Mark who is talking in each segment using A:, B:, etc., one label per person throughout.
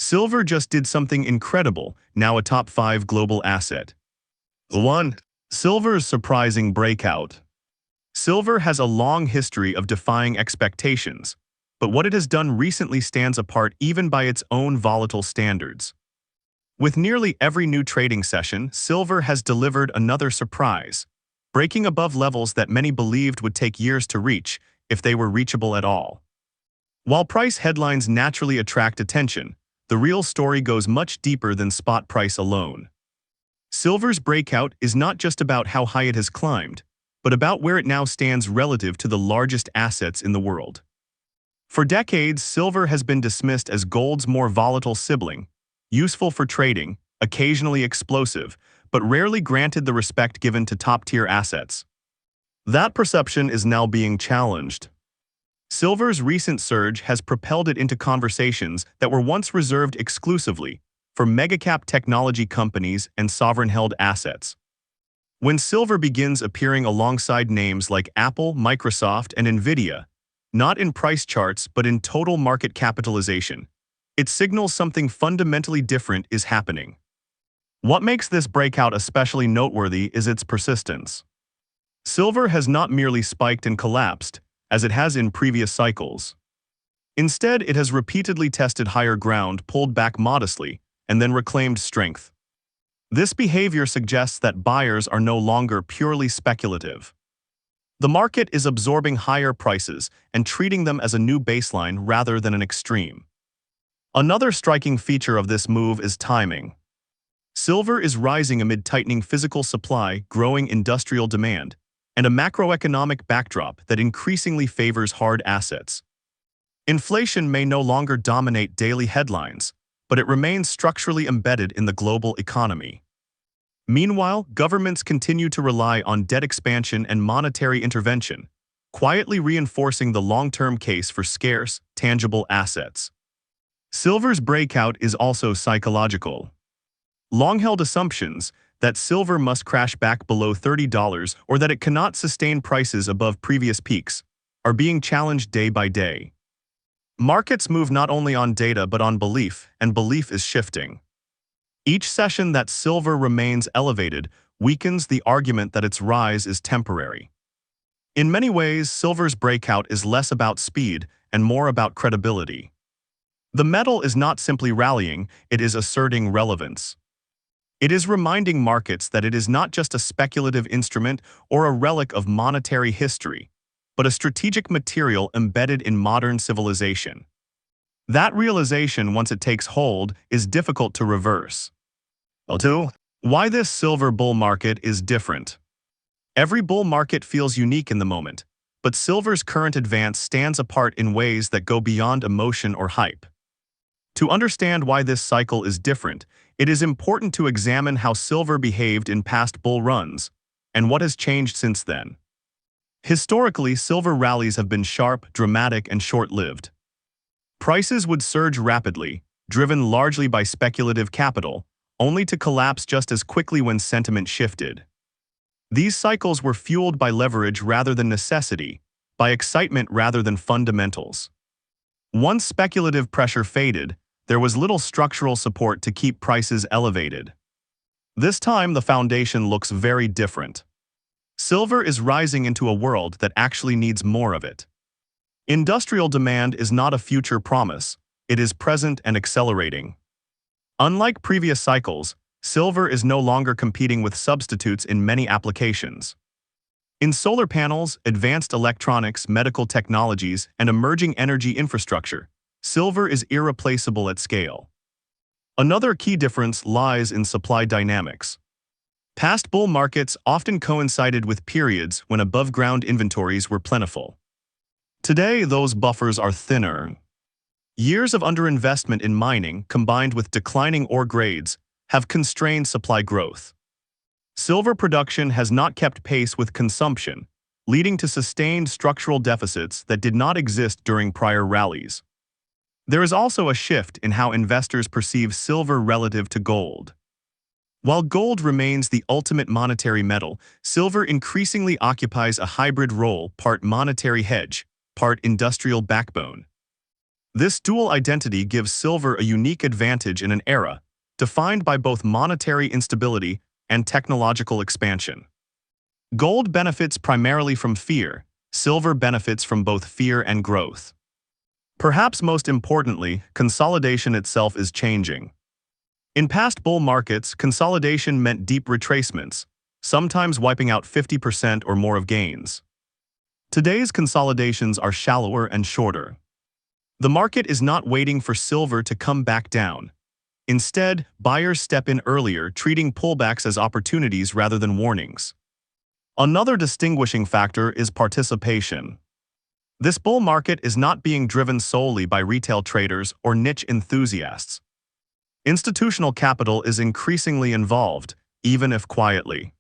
A: Silver just did something incredible, now a top 5 global asset. 1. Silver's surprising breakout. Silver has a long history of defying expectations, but what it has done recently stands apart even by its own volatile standards. With nearly every new trading session, silver has delivered another surprise, breaking above levels that many believed would take years to reach, if they were reachable at all. While price headlines naturally attract attention, the real story goes much deeper than spot price alone. Silver's breakout is not just about how high it has climbed, but about where it now stands relative to the largest assets in the world. For decades, silver has been dismissed as gold's more volatile sibling, useful for trading, occasionally explosive, but rarely granted the respect given to top-tier assets. That perception is now being challenged. Silver's recent surge has propelled it into conversations that were once reserved exclusively for megacap technology companies and sovereign-held assets. When silver begins appearing alongside names like Apple, Microsoft, and Nvidia, not in price charts but in total market capitalization, it signals something fundamentally different is happening. What makes this breakout especially noteworthy is its persistence. Silver has not merely spiked and collapsed, as it has in previous cycles. Instead, it has repeatedly tested higher ground, pulled back modestly, and then reclaimed strength. This behavior suggests that buyers are no longer purely speculative. The market is absorbing higher prices and treating them as a new baseline rather than an extreme. Another striking feature of this move is timing. Silver is rising amid tightening physical supply, growing industrial demand, and a macroeconomic backdrop that increasingly favors hard assets. Inflation may no longer dominate daily headlines, but it remains structurally embedded in the global economy. Meanwhile, governments continue to rely on debt expansion and monetary intervention, quietly reinforcing the long-term case for scarce, tangible assets. Silver's breakout is also psychological. Long-held assumptions that silver must crash back below $30 or that it cannot sustain prices above previous peaks are being challenged day by day. Markets move not only on data but on belief, and belief is shifting. Each session that silver remains elevated weakens the argument that its rise is temporary. In many ways, silver's breakout is less about speed and more about credibility. The metal is not simply rallying, it is asserting relevance. It is reminding markets that it is not just a speculative instrument or a relic of monetary history, but a strategic material embedded in modern civilization. That realization, once it takes hold, is difficult to reverse. 2. Why this silver bull market is different. Every bull market feels unique in the moment, but silver's current advance stands apart in ways that go beyond emotion or hype. To understand why this cycle is different, it is important to examine how silver behaved in past bull runs, and what has changed since then. Historically, silver rallies have been sharp, dramatic, and short-lived. Prices would surge rapidly, driven largely by speculative capital, only to collapse just as quickly when sentiment shifted. These cycles were fueled by leverage rather than necessity, by excitement rather than fundamentals. Once speculative pressure faded, there was little structural support to keep prices elevated. This time, the foundation looks very different. Silver is rising into a world that actually needs more of it. Industrial demand is not a future promise, it is present and accelerating. Unlike previous cycles, silver is no longer competing with substitutes in many applications. In solar panels, advanced electronics, medical technologies, and emerging energy infrastructure, silver is irreplaceable at scale. Another key difference lies in supply dynamics. Past bull markets often coincided with periods when above-ground inventories were plentiful. Today, those buffers are thinner. Years of underinvestment in mining, combined with declining ore grades, have constrained supply growth. Silver production has not kept pace with consumption, leading to sustained structural deficits that did not exist during prior rallies. There is also a shift in how investors perceive silver relative to gold. While gold remains the ultimate monetary metal, silver increasingly occupies a hybrid role, part monetary hedge, part industrial backbone. This dual identity gives silver a unique advantage in an era defined by both monetary instability and technological expansion. Gold benefits primarily from fear, silver benefits from both fear and growth. Perhaps most importantly, consolidation itself is changing. In past bull markets, consolidation meant deep retracements, sometimes wiping out 50% or more of gains. Today's consolidations are shallower and shorter. The market is not waiting for silver to come back down. Instead, buyers step in earlier, treating pullbacks as opportunities rather than warnings. Another distinguishing factor is participation. This bull market is not being driven solely by retail traders or niche enthusiasts. Institutional capital is increasingly involved, even if quietly.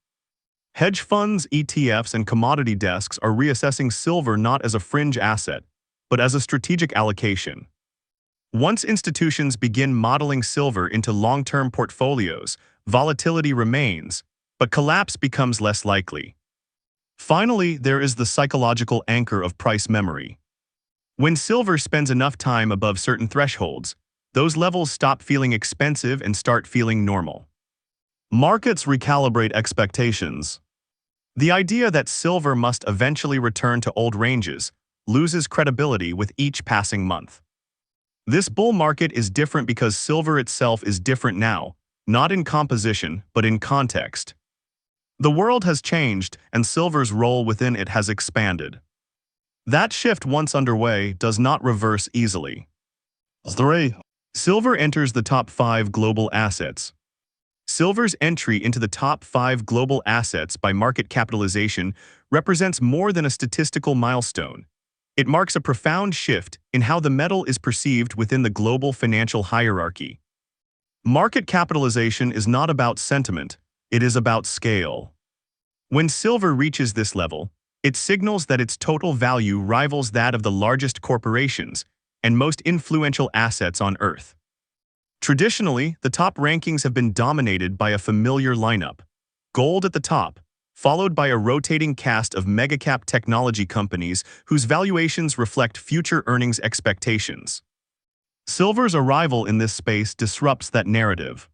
A: Hedge funds, ETFs, and commodity desks are reassessing silver not as a fringe asset, but as a strategic allocation. Once institutions begin modeling silver into long-term portfolios, volatility remains, but collapse becomes less likely. Finally, there is the psychological anchor of price memory. When silver spends enough time above certain thresholds, those levels stop feeling expensive and start feeling normal. Markets recalibrate expectations. The idea that silver must eventually return to old ranges loses credibility with each passing month. This bull market is different because silver itself is different now, not in composition, but in context. The world has changed, and silver's role within it has expanded. That shift, once underway, does not reverse easily. 3. Silver enters the top 5 global assets. Silver's entry into the top 5 global assets by market capitalization represents more than a statistical milestone. It marks a profound shift in how the metal is perceived within the global financial hierarchy. Market capitalization is not about sentiment, it is about scale. When silver reaches this level, it signals that its total value rivals that of the largest corporations and most influential assets on Earth. Traditionally, the top rankings have been dominated by a familiar lineup: gold at the top, followed by a rotating cast of mega-cap technology companies whose valuations reflect future earnings expectations. Silver's arrival in this space disrupts that narrative.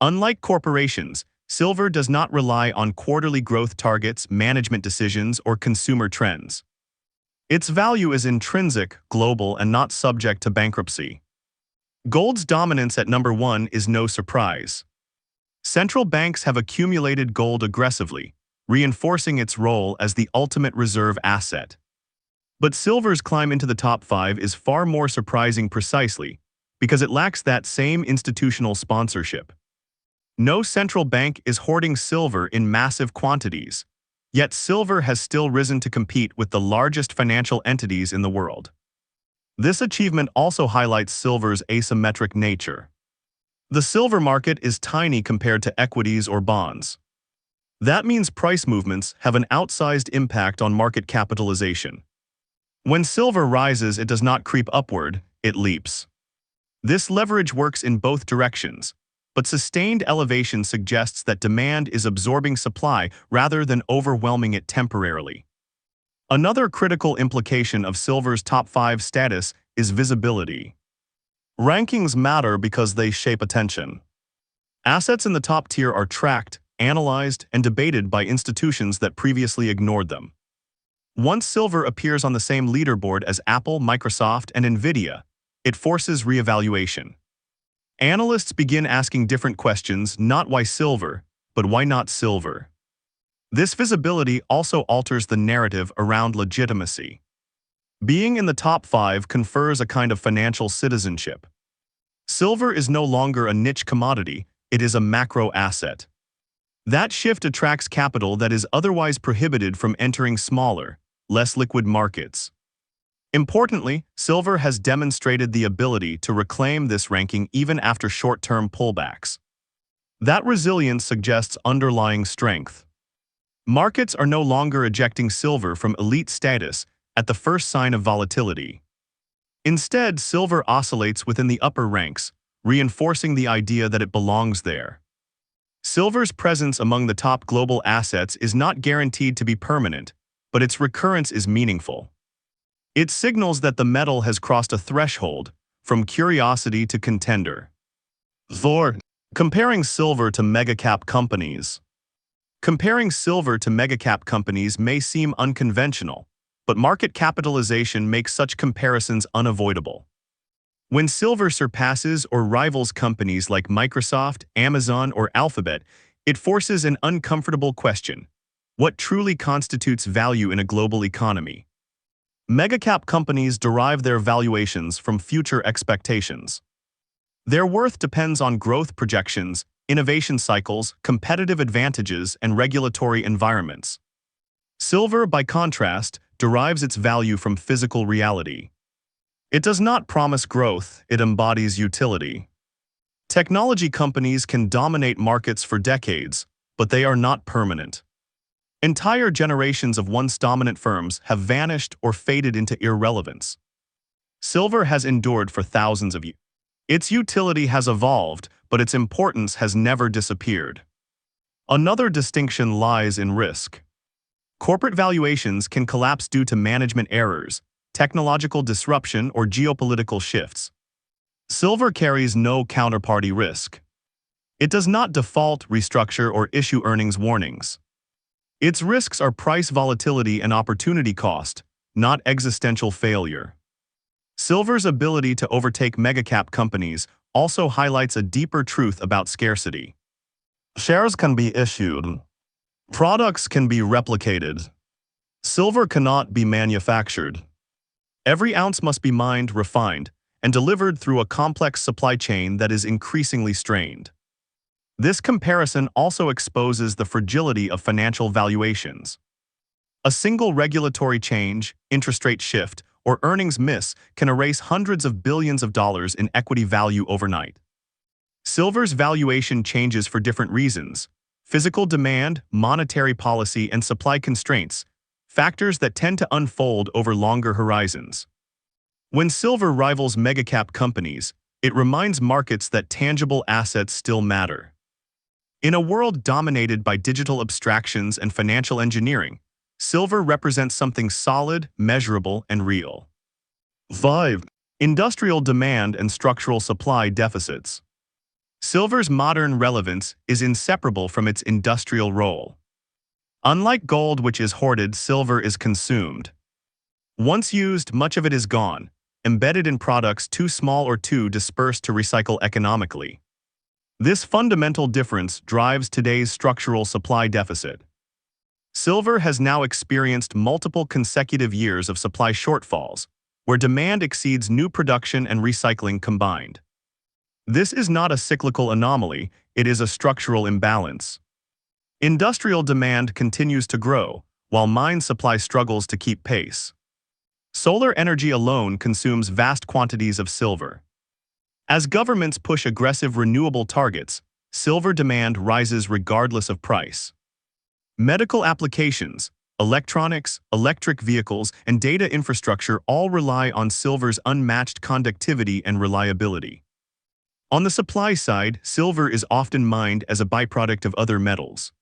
A: Unlike corporations, silver does not rely on quarterly growth targets, management decisions, or consumer trends. Its value is intrinsic, global, and not subject to bankruptcy. Gold's dominance at number 1 is no surprise. Central banks have accumulated gold aggressively, reinforcing its role as the ultimate reserve asset. But silver's climb into the top 5 is far more surprising precisely because it lacks that same institutional sponsorship. No central bank is hoarding silver in massive quantities, yet silver has still risen to compete with the largest financial entities in the world. This achievement also highlights silver's asymmetric nature. The silver market is tiny compared to equities or bonds. That means price movements have an outsized impact on market capitalization. When silver rises, it does not creep upward, it leaps. This leverage works in both directions, but sustained elevation suggests that demand is absorbing supply rather than overwhelming it temporarily. Another critical implication of silver's top 5 status is visibility. Rankings matter because they shape attention. Assets in the top tier are tracked, analyzed, and debated by institutions that previously ignored them. Once silver appears on the same leaderboard as Apple, Microsoft, and Nvidia, it forces reevaluation. Analysts begin asking different questions: not why silver, but why not silver? This visibility also alters the narrative around legitimacy. Being in the top 5 confers a kind of financial citizenship. Silver is no longer a niche commodity, it is a macro asset. That shift attracts capital that is otherwise prohibited from entering smaller, less liquid markets. Importantly, silver has demonstrated the ability to reclaim this ranking even after short-term pullbacks. That resilience suggests underlying strength. Markets are no longer ejecting silver from elite status at the first sign of volatility. Instead, silver oscillates within the upper ranks, reinforcing the idea that it belongs there. Silver's presence among the top global assets is not guaranteed to be permanent, but its recurrence is meaningful. It signals that the metal has crossed a threshold, from curiosity to contender. 4. Comparing silver to megacap companies. Comparing silver to megacap companies may seem unconventional, but market capitalization makes such comparisons unavoidable. When silver surpasses or rivals companies like Microsoft, Amazon, or Alphabet, it forces an uncomfortable question: what truly constitutes value in a global economy? Megacap companies derive their valuations from future expectations. Their worth depends on growth projections, innovation cycles, competitive advantages, and regulatory environments. Silver, by contrast, derives its value from physical reality. It does not promise growth, it embodies utility. Technology companies can dominate markets for decades, but they are not permanent. Entire generations of once dominant firms have vanished or faded into irrelevance. Silver has endured for thousands of years. Its utility has evolved, but its importance has never disappeared. Another distinction lies in risk. Corporate valuations can collapse due to management errors, technological disruption, or geopolitical shifts. Silver carries no counterparty risk. It does not default, restructure, or issue earnings warnings. Its risks are price volatility and opportunity cost, not existential failure. Silver's ability to overtake megacap companies also highlights a deeper truth about scarcity. Shares can be issued. Products can be replicated. Silver cannot be manufactured. Every ounce must be mined, refined, and delivered through a complex supply chain that is increasingly strained. This comparison also exposes the fragility of financial valuations. A single regulatory change, interest rate shift, or earnings miss can erase hundreds of billions of dollars in equity value overnight. Silver's valuation changes for different reasons: physical demand, monetary policy, and supply constraints, factors that tend to unfold over longer horizons. When silver rivals megacap companies, it reminds markets that tangible assets still matter. In a world dominated by digital abstractions and financial engineering, silver represents something solid, measurable, and real. 5. Industrial demand and structural supply deficits. Silver's modern relevance is inseparable from its industrial role. Unlike gold, which is hoarded, silver is consumed. Once used, much of it is gone, embedded in products too small or too dispersed to recycle economically. This fundamental difference drives today's structural supply deficit. Silver has now experienced multiple consecutive years of supply shortfalls, where demand exceeds new production and recycling combined. This is not a cyclical anomaly, it is a structural imbalance. Industrial demand continues to grow, while mine supply struggles to keep pace. Solar energy alone consumes vast quantities of silver. As governments push aggressive renewable targets, silver demand rises regardless of price. Medical applications, electronics, electric vehicles, and data infrastructure all rely on silver's unmatched conductivity and reliability. On the supply side, silver is often mined as a byproduct of other metals.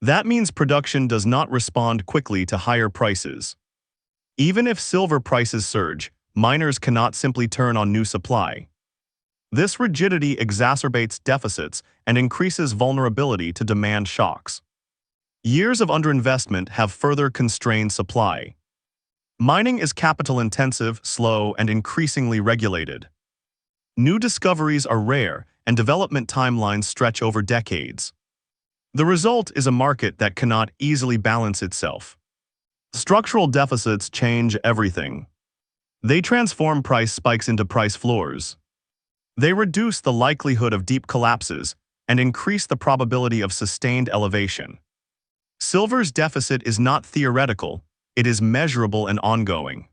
A: That means production does not respond quickly to higher prices. Even if silver prices surge, miners cannot simply turn on new supply. This rigidity exacerbates deficits and increases vulnerability to demand shocks. Years of underinvestment have further constrained supply. Mining is capital-intensive, slow, and increasingly regulated. New discoveries are rare, and development timelines stretch over decades. The result is a market that cannot easily balance itself. Structural deficits change everything. They transform price spikes into price floors. They reduce the likelihood of deep collapses and increase the probability of sustained elevation. Silver's deficit is not theoretical, it is measurable and ongoing.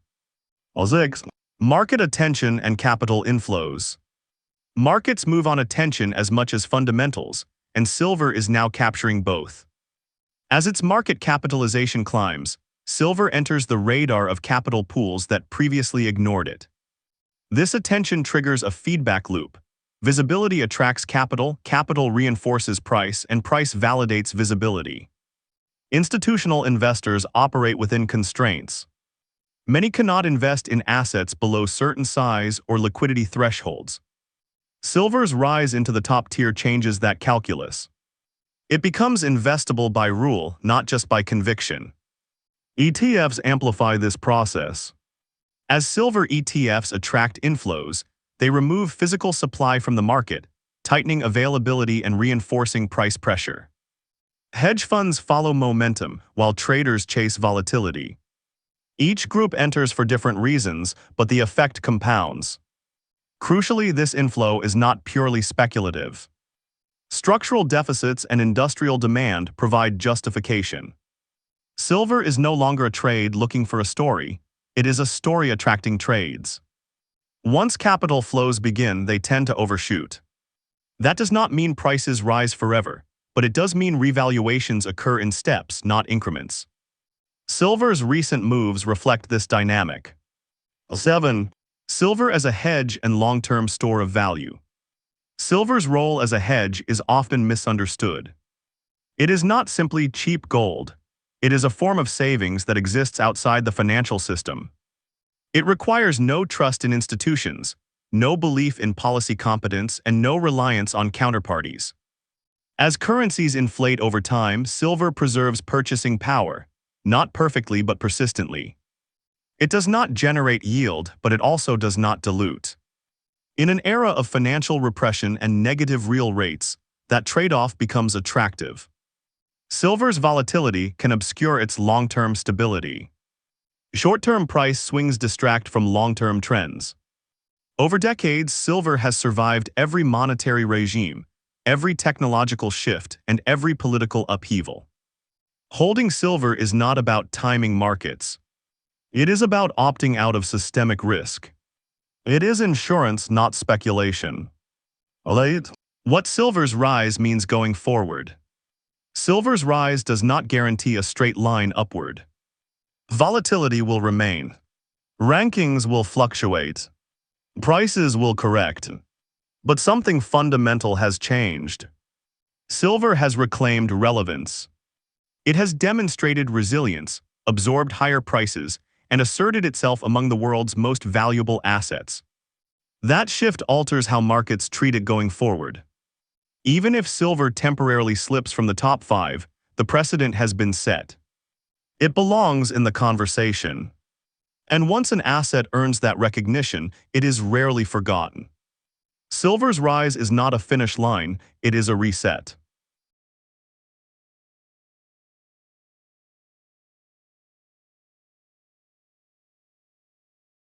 A: 6. Market attention and capital inflows. Markets move on attention as much as fundamentals, and silver is now capturing both. As its market capitalization climbs, silver enters the radar of capital pools that previously ignored it. This attention triggers a feedback loop. Visibility attracts capital, capital reinforces price, and price validates visibility. Institutional investors operate within constraints. Many cannot invest in assets below certain size or liquidity thresholds. Silver's rise into the top tier changes that calculus. It becomes investable by rule, not just by conviction. ETFs amplify this process. As silver ETFs attract inflows, they remove physical supply from the market, tightening availability and reinforcing price pressure. Hedge funds follow momentum, while traders chase volatility. Each group enters for different reasons, but the effect compounds. Crucially, this inflow is not purely speculative. Structural deficits and industrial demand provide justification. Silver is no longer a trade looking for a story, it is a story attracting trades. Once capital flows begin, they tend to overshoot. That does not mean prices rise forever, but it does mean revaluations occur in steps, not increments. Silver's recent moves reflect this dynamic. 7. Silver as a hedge and long-term store of value. Silver's role as a hedge is often misunderstood. It is not simply cheap gold. It is a form of savings that exists outside the financial system. It requires no trust in institutions, no belief in policy competence, and no reliance on counterparties. As currencies inflate over time, silver preserves purchasing power, not perfectly but persistently. It does not generate yield, but it also does not dilute. In an era of financial repression and negative real rates, that trade-off becomes attractive. Silver's volatility can obscure its long-term stability. Short-term price swings distract from long-term trends. Over decades, silver has survived every monetary regime, every technological shift, and every political upheaval. Holding silver is not about timing markets. It is about opting out of systemic risk. It is insurance, not speculation. What silver's rise means going forward. Silver's rise does not guarantee a straight line upward. Volatility will remain. Rankings will fluctuate. Prices will correct. But something fundamental has changed. Silver has reclaimed relevance. It has demonstrated resilience, absorbed higher prices, and asserted itself among the world's most valuable assets. That shift alters how markets treat it going forward. Even if silver temporarily slips from the top 5, the precedent has been set. It belongs in the conversation. And once an asset earns that recognition, it is rarely forgotten. Silver's rise is not a finish line, it is a reset.